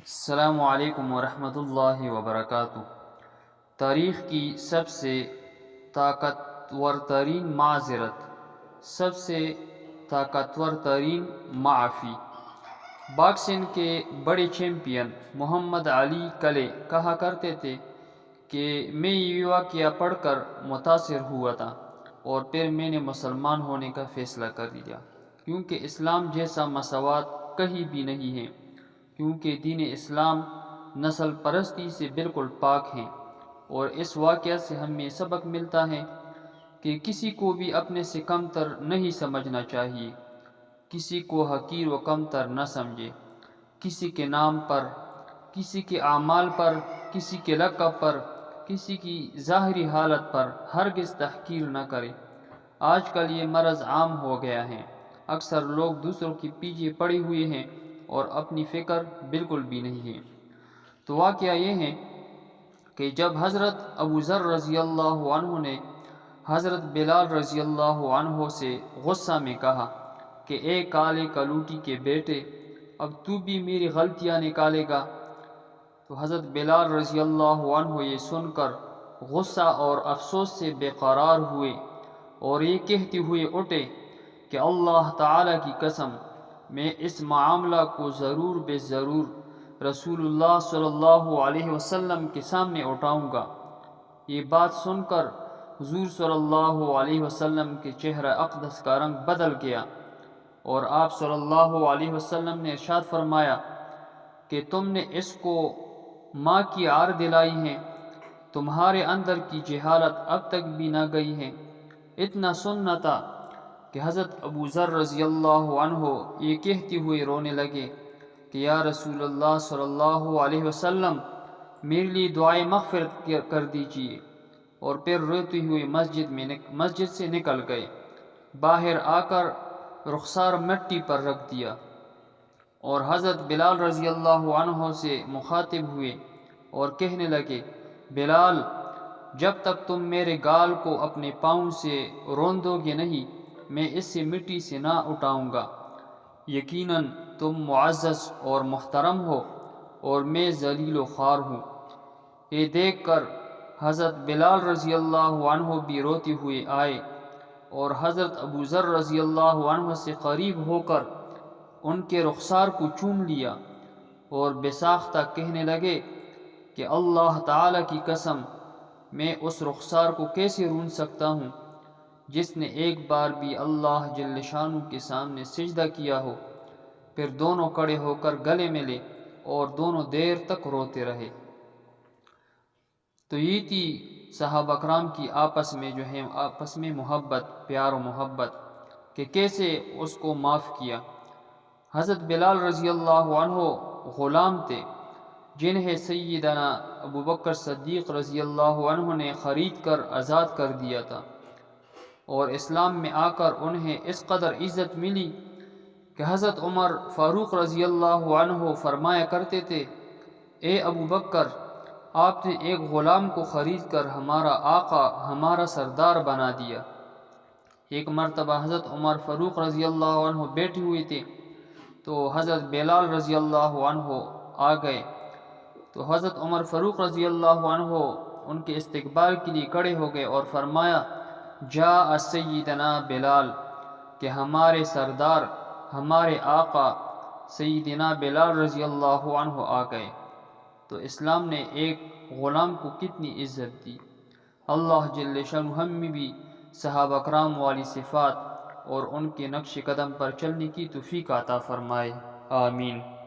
السلام علیکم ورحمۃ اللہ وبرکاتہ۔ تاریخ کی سب سے طاقتور ترین معذرت، سب سے طاقتور ترین معافی۔ باکسنگ کے بڑے چیمپئن محمد علی کلے کہا کرتے تھے کہ میں یہ واقعہ پڑھ کر متاثر ہوا تھا اور پھر میں نے مسلمان ہونے کا فیصلہ کر لیا، کیونکہ اسلام جیسا مساوات کہیں بھی نہیں ہے، کیونکہ دین اسلام نسل پرستی سے بالکل پاک ہے۔ اور اس واقعہ سے ہمیں سبق ملتا ہے کہ کسی کو بھی اپنے سے کمتر نہیں سمجھنا چاہیے، کسی کو حقیر و کمتر نہ سمجھے، کسی کے نام پر، کسی کے اعمال پر، کسی کے لقب پر، کسی کی ظاہری حالت پر ہرگز تحقیر نہ کرے۔ آج کل یہ مرض عام ہو گیا ہے، اکثر لوگ دوسروں کے پیچھے پڑے ہوئے ہیں اور اپنی فکر بالکل بھی نہیں ہے۔ تو واقعہ یہ ہے کہ جب حضرت ابو ذر رضی اللہ عنہ نے حضرت بلال رضی اللہ عنہ سے غصہ میں کہا کہ اے کالے کلوٹی کے بیٹے، اب تو بھی میری غلطیاں نکالے گا، تو حضرت بلال رضی اللہ عنہ یہ سن کر غصہ اور افسوس سے بے قرار ہوئے اور یہ کہتے ہوئے اٹھے کہ اللہ تعالی کی قسم، میں اس معاملہ کو ضرور بے ضرور رسول اللہ صلی اللہ علیہ وسلم کے سامنے اٹھاؤں گا۔ یہ بات سن کر حضور صلی اللہ علیہ وسلم کے چہرہ اقدس کا رنگ بدل گیا اور آپ صلی اللہ علیہ وسلم نے ارشاد فرمایا کہ تم نے اس کو ماں کی عار دلائی ہے، تمہارے اندر کی جہالت اب تک بھی نہ گئی ہے۔ اتنا سننا تھا کہ حضرت ابو ذر رضی اللہ عنہ یہ کہتے ہوئے رونے لگے کہ یا رسول اللہ صلی اللہ علیہ وسلم، میرے لیے دعائے مغفرت کر دیجیے، اور پھر روتے ہوئے مسجد سے نکل گئے۔ باہر آ کر رخسار مٹی پر رکھ دیا اور حضرت بلال رضی اللہ عنہ سے مخاطب ہوئے اور کہنے لگے، بلال، جب تک تم میرے گال کو اپنے پاؤں سے روندو گے نہیں، میں اس سے مٹی سے نہ اٹھاؤں گا۔ یقیناً تم معزز اور محترم ہو اور میں ذلیل و خوار ہوں۔ یہ دیکھ کر حضرت بلال رضی اللہ عنہ بھی روتے ہوئے آئے اور حضرت ابو ذر رضی اللہ عنہ سے قریب ہو کر ان کے رخسار کو چوم لیا اور بے ساختہ کہنے لگے کہ اللہ تعالی کی قسم، میں اس رخسار کو کیسے رون سکتا ہوں جس نے ایک بار بھی اللہ جل شانہ کے سامنے سجدہ کیا ہو۔ پھر دونوں کھڑے ہو کر گلے ملے اور دونوں دیر تک روتے رہے۔ تو یہ تھی صحابہ کرام کی آپس میں محبت، پیار و محبت، کہ کیسے اس کو معاف کیا۔ حضرت بلال رضی اللہ عنہ غلام تھے جنہیں سیدنا ابو بکر صدیق رضی اللہ عنہ نے خرید کر آزاد کر دیا تھا، اور اسلام میں آ کر انہیں اس قدر عزت ملی کہ حضرت عمر فاروق رضی اللہ عنہ فرمایا کرتے تھے، اے ابو بکر، آپ نے ایک غلام کو خرید کر ہمارا آقا، ہمارا سردار بنا دیا۔ ایک مرتبہ حضرت عمر فاروق رضی اللہ عنہ بیٹھے ہوئے تھے تو حضرت بلال رضی اللہ عنہ آ گئے، تو حضرت عمر فاروق رضی اللہ عنہ ان کے استقبال کے لیے کھڑے ہو گئے اور فرمایا، جاء سیدنا بلال، کہ ہمارے سردار، ہمارے آقا سیدنا بلال رضی اللہ عنہ آ گئے۔ تو اسلام نے ایک غلام کو کتنی عزت دی۔ اللہ جل شانہ ہم بھی صحابہ کرام والی صفات اور ان کے نقش قدم پر چلنے کی توفیق عطا فرمائے، آمین۔